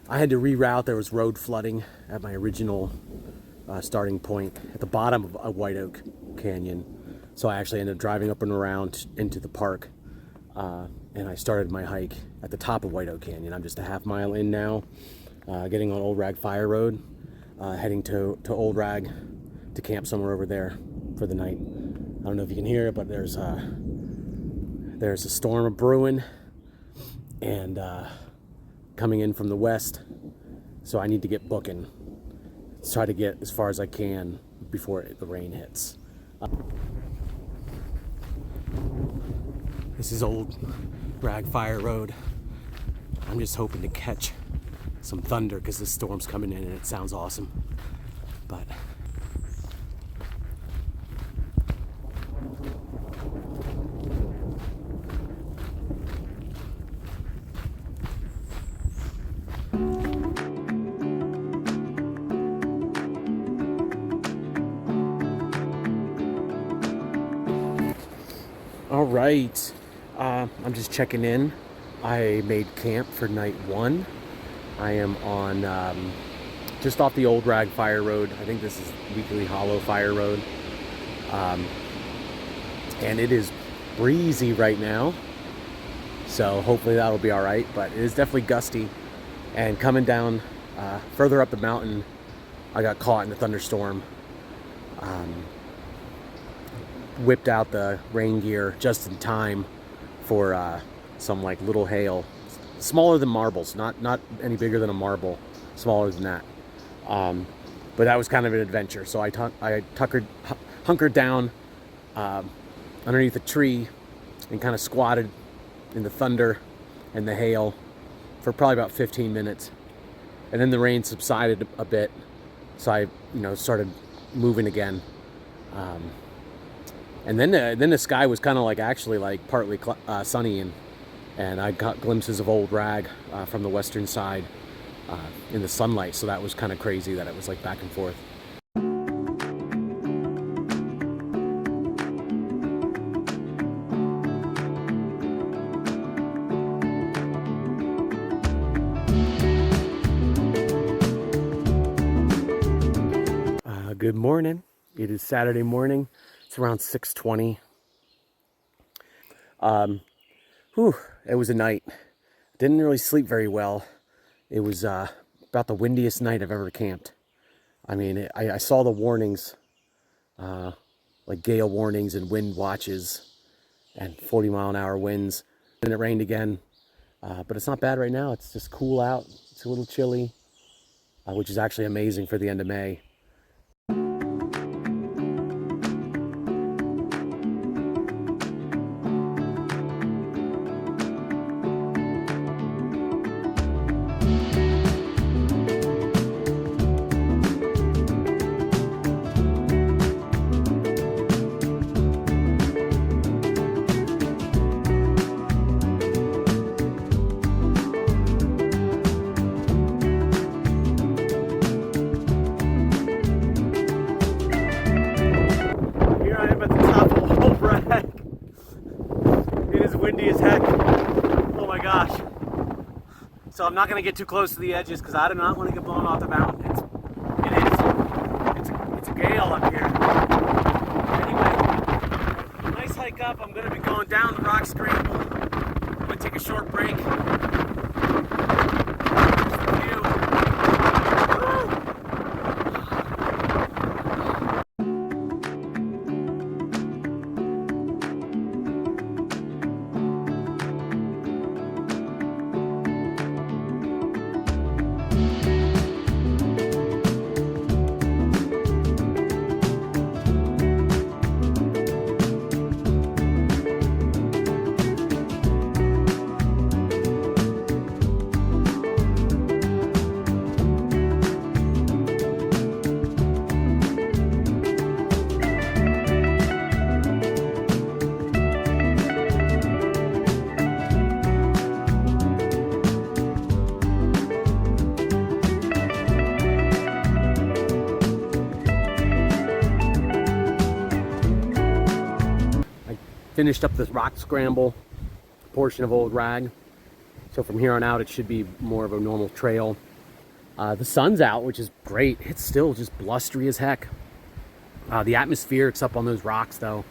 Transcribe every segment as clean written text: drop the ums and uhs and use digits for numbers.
I had to reroute. There was road flooding at my original starting point at the bottom of a White Oak Canyon. So I actually ended up driving up and around into the park. And I started my hike at the top of White Oak Canyon. I'm just a half mile in now, getting on Old Rag Fire Road, heading to Old Rag to camp somewhere over there for the night. I don't know if you can hear it, but there's a storm brewing and coming in from the west, so I need to get booking. Try to get as far as I can before the rain hits. This is Old Rag Fire Road. I'm just hoping to catch some thunder because this storm's coming in and it sounds awesome. But all right, I'm just checking in. I made camp for night 1. I am on just off the Old Rag Fire Road. I think this is Weekly Hollow Fire Road. And it is breezy right now, so hopefully that'll be all right, but it is definitely gusty. And coming down further up the mountain, I got caught in the thunderstorm. Whipped out the rain gear just in time for some like little hail, smaller than marbles, not any bigger than a marble, smaller than that. But that was kind of an adventure. So I hunkered down underneath a tree and kind of squatted in the thunder and the hail for probably about 15 minutes. And then the rain subsided a bit, so I started moving again. And then the sky was kind of like actually like partly sunny, and I got glimpses of Old Rag from the western side in the sunlight. So that was kind of crazy that it was like back and forth. Good morning. It is Saturday morning. It's around 6:20. It was a night. Didn't really sleep very well. It was about the windiest night I've ever camped. I mean, I saw the warnings, like gale warnings and wind watches and 40-mile-an-hour winds. And it rained again, but it's not bad right now. It's just cool out. It's a little chilly, which is actually amazing for the end of May. Windy as heck. Oh my gosh. So I'm not going to get too close to the edges because I do not want to get blown off the mountain. It's a gale up here. Anyway, nice hike up. I'm going to be going down the rock scramble. I'm going to take a short break. Finished up this rock scramble portion of Old Rag. So from here on out, it should be more of a normal trail. The sun's out, which is great. It's still just blustery as heck. The atmosphere, up on those rocks though.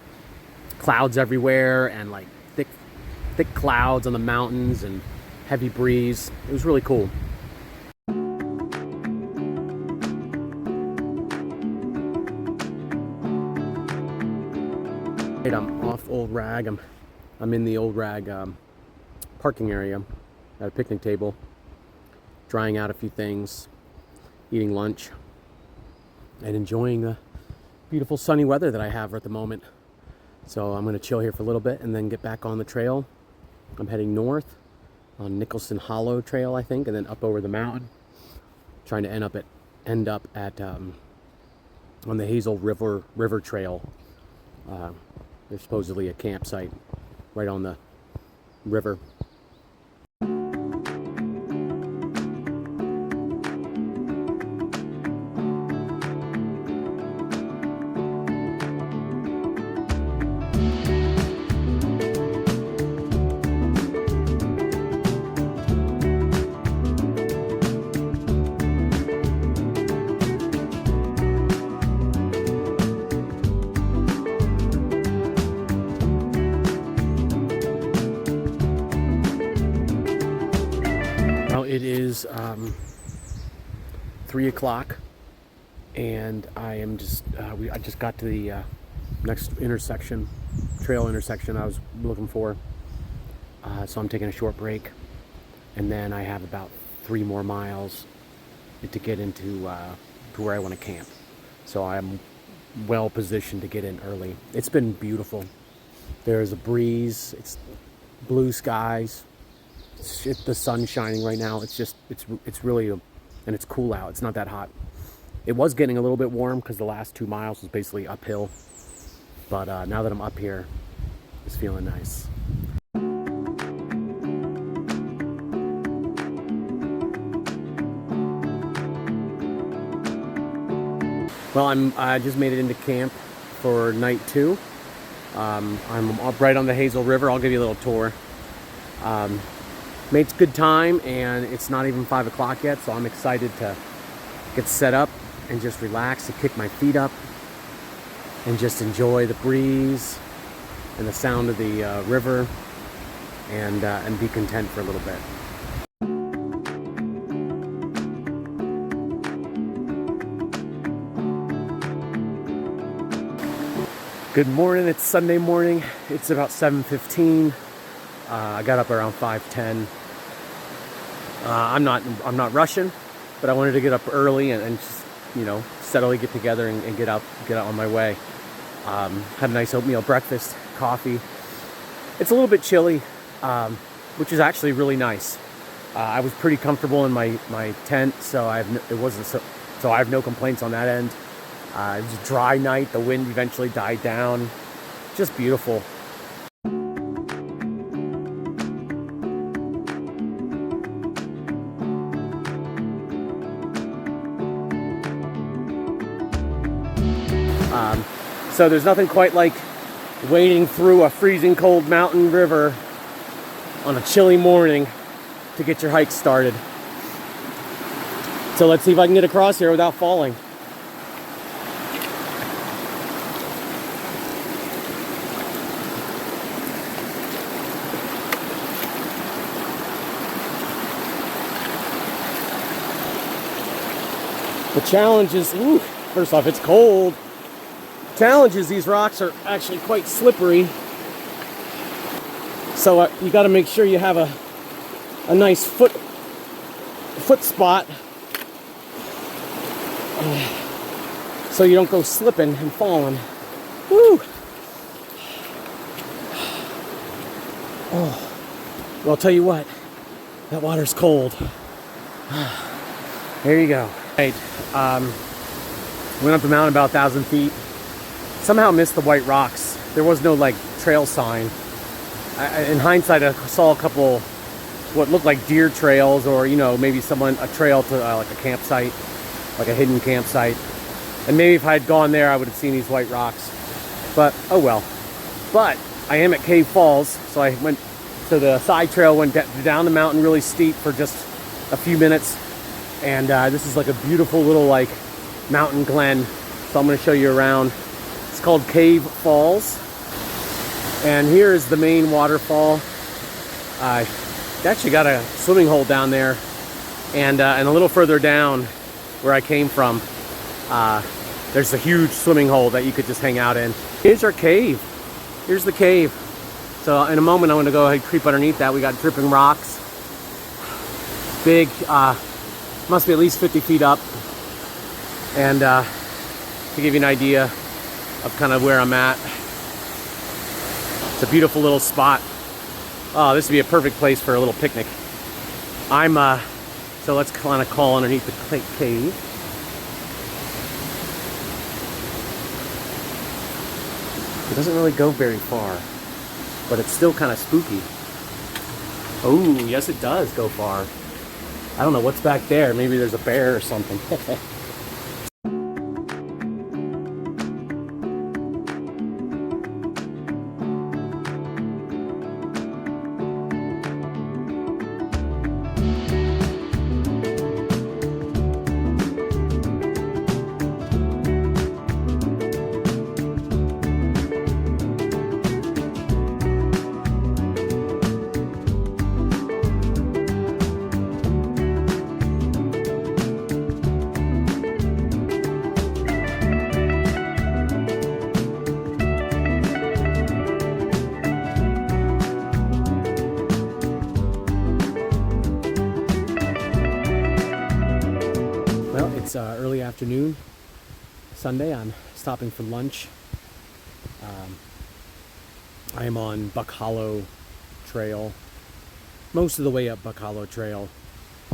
Clouds everywhere and like thick clouds on the mountains and heavy breeze. It was really cool. I'm off Old Rag. I'm in the Old Rag parking area at a picnic table, drying out a few things, eating lunch, and enjoying the beautiful sunny weather that I have at the moment. So I'm going to chill here for a little bit and then get back on the trail. I'm heading north on Nicholson Hollow Trail, I think, and then up over the mountain, trying to end up at on the Hazel River Trail. There's supposedly a campsite right on the river. It is 3 o'clock, and I am just I just got to the next intersection, trail intersection I was looking for. So I'm taking a short break, and then I have about 3 more miles to get into to where I want to camp. So I'm well positioned to get in early. It's been beautiful. There's a breeze. It's blue skies. The sun's shining right now. It's really, and it's cool out. It's not that hot. It was getting a little bit warm because the last 2 miles was basically uphill. But now that I'm up here, it's feeling nice. Well, I just made it into camp for night 2. I'm up right on the Hazel River. I'll give you a little tour. Made good time, and it's not even 5 o'clock yet, so I'm excited to get set up and just relax and kick my feet up and just enjoy the breeze and the sound of the river and be content for a little bit. Good morning. It's Sunday morning. It's about 7:15. I got up around 5:10. I'm not rushing, but I wanted to get up early and just, steadily get together and get out on my way. Had a nice oatmeal breakfast, coffee. It's a little bit chilly, which is actually really nice. I was pretty comfortable in my tent, so I have no complaints on that end. It was a dry night. The wind eventually died down. Just beautiful. So there's nothing quite like wading through a freezing cold mountain river on a chilly morning to get your hike started. So let's see if I can get across here without falling. The challenge is, first off, it's cold. Challenge is these rocks are actually quite slippery. So you got to make sure you have a nice foot spot so you don't go slipping and falling. Woo! Oh, well, I'll tell you what, that water's cold. There you go. Right, went up the mountain about 1,000 feet. Somehow missed the white rocks. There was no trail sign. In hindsight, I saw a couple what looked like deer trails, or maybe a trail to like a campsite, like a hidden campsite. And maybe if I had gone there, I would have seen these white rocks. But oh well. But I am at Cave Falls, so I went to the side trail, went down the mountain really steep for just a few minutes, And this is like a beautiful little like mountain glen. So I'm going to show you around. It's called Cave Falls. And here is the main waterfall. They actually got a swimming hole down there. And a little further down where I came from, there's a huge swimming hole that you could just hang out in. Here's our cave. Here's the cave. So in a moment, I'm going to go ahead and creep underneath that. We got dripping rocks. Big, must be at least 50 feet up. And to give you an idea of kind of where I'm at, it's a beautiful little spot. Oh, this would be a perfect place for a little picnic. So let's kind of call underneath the cave. It doesn't really go very far, but it's still kind of spooky. Oh, yes it does go far. I don't know what's back there. Maybe there's a bear or something. It's early afternoon, Sunday. I'm stopping for lunch. I am on Buck Hollow Trail, most of the way up Buck Hollow Trail.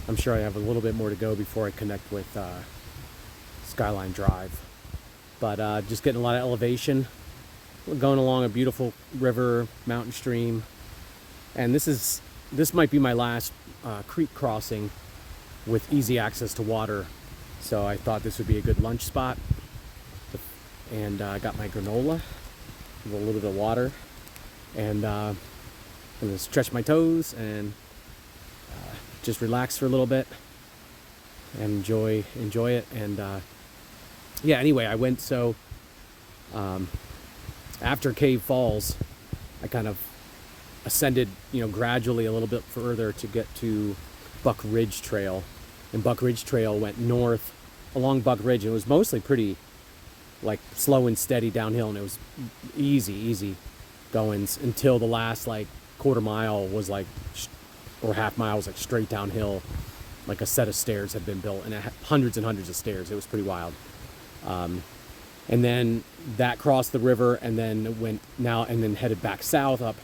I'm sure I have a little bit more to go before I connect with Skyline Drive. But just getting a lot of elevation. We're going along a beautiful river, mountain stream. And this might be my last creek crossing with easy access to water. So I thought this would be a good lunch spot. And I got my granola with a little bit of water. And I'm going to stretch my toes and just relax for a little bit and enjoy it. And yeah, anyway, I went after Cave Falls, I kind of ascended, gradually a little bit further to get to Buck Ridge Trail. And Buck Ridge Trail went north along Buck Ridge. It was mostly pretty like slow and steady downhill, and it was easy goings until the last like quarter mile was like, or half mile was like straight downhill, like a set of stairs had been built, and it had hundreds and hundreds of stairs. It was pretty wild. And then that crossed the river and then headed back south up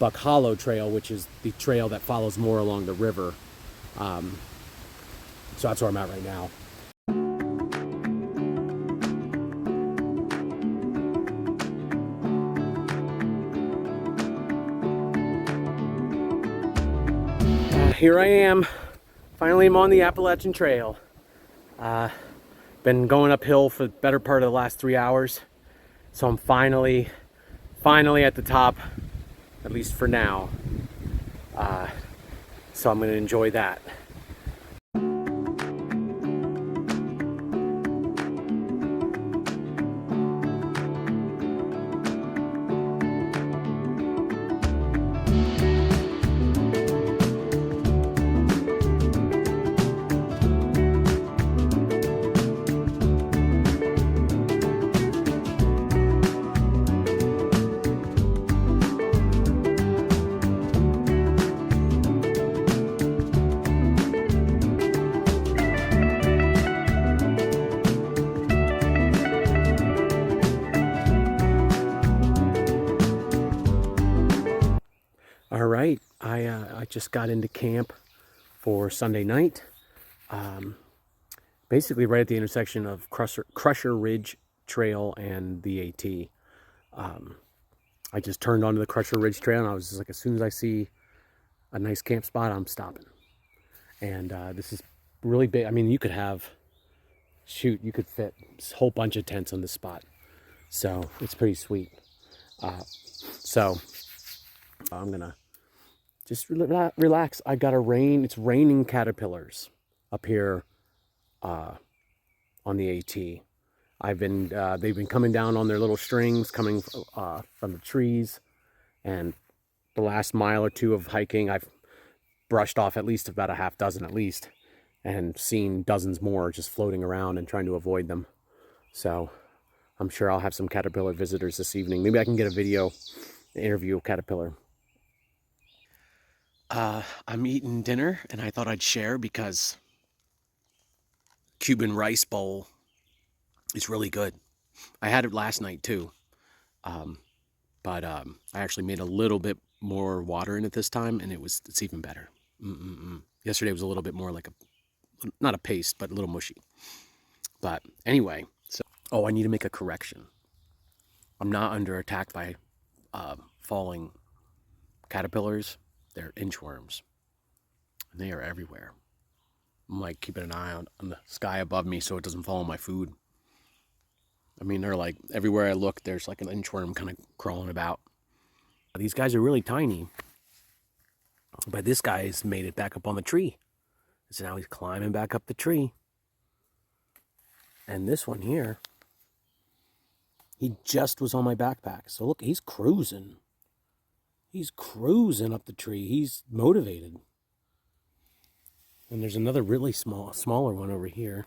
Buck Hollow Trail, which is the trail that follows more along the river. So that's where I'm at right now. Here I am. Finally, I'm on the Appalachian Trail. Been going uphill for the better part of the last 3 hours. So I'm finally at the top, at least for now. So I'm going to enjoy that. All right, I just got into camp for Sunday night, basically right at the intersection of Crusher Ridge Trail and the AT. I just turned onto the Crusher Ridge Trail, and I was just like, as soon as I see a nice camp spot, I'm stopping. And this is really big. I mean, you could fit a whole bunch of tents on this spot. So it's pretty sweet. So I'm gonna just relax. I got it's raining caterpillars up here on the AT. They've been coming down on their little strings, coming from the trees, and the last mile or two of hiking, I've brushed off at least about a half dozen at least, and seen dozens more just floating around and trying to avoid them. So I'm sure I'll have some caterpillar visitors this evening. Maybe I can get a video interview of caterpillar. I'm eating dinner, and I thought I'd share because Cuban rice bowl is really good. I had it last night too, but I actually made a little bit more water in it this time, and it's even better. Yesterday was a little bit more like not a paste, but a little mushy. But anyway, I need to make a correction. I'm not under attack by falling caterpillars. They're inchworms, and they are everywhere. I'm like keeping an eye on the sky above me so it doesn't fall on my food. I mean, they're like everywhere I look, there's like an inchworm kind of crawling about. These guys are really tiny, but this guy's made it back up on the tree. So now he's climbing back up the tree. And this one here, he just was on my backpack. So look, he's cruising. He's cruising up the tree. He's motivated. And there's another really smaller one over here.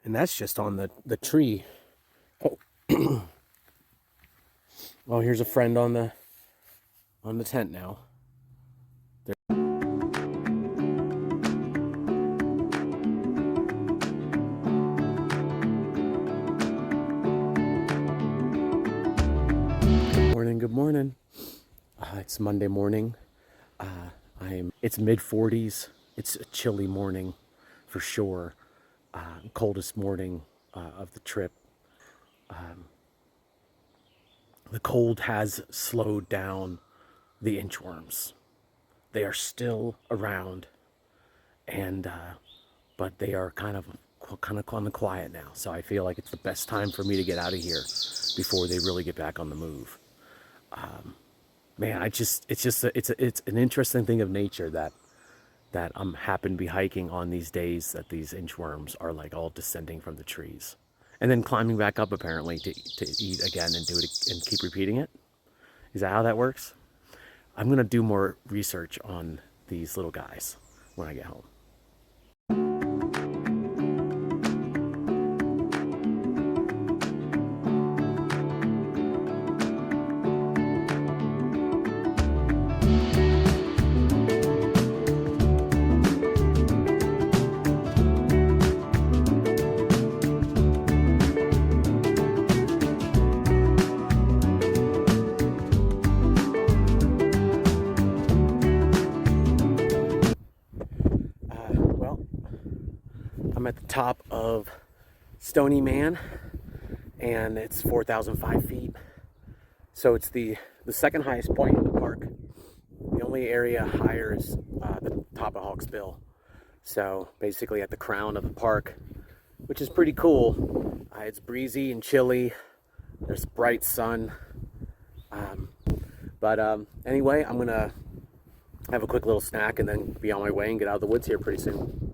And that's just on the tree. Oh, well, here's a friend on the tent now. Good morning. It's Monday morning. It's mid-40s. It's a chilly morning for sure. Coldest morning of the trip. The cold has slowed down the inchworms. They are still around, and but they are kind of on the quiet now. So I feel like it's the best time for me to get out of here before they really get back on the move. Man, it's an interesting thing of nature that I'm happen to be hiking on these days that these inchworms are like all descending from the trees and then climbing back up apparently to eat again and do it and keep repeating it. Is that how that works? I'm gonna do more research on these little guys when I get home. I'm at the top of Stony Man, and it's 4,005 feet. So it's the second highest point in the park. The only area higher is the top of Hawks Bill. So basically at the crown of the park, which is pretty cool. It's breezy and chilly. There's bright sun. Anyway, I'm gonna have a quick little snack and then be on my way and get out of the woods here pretty soon.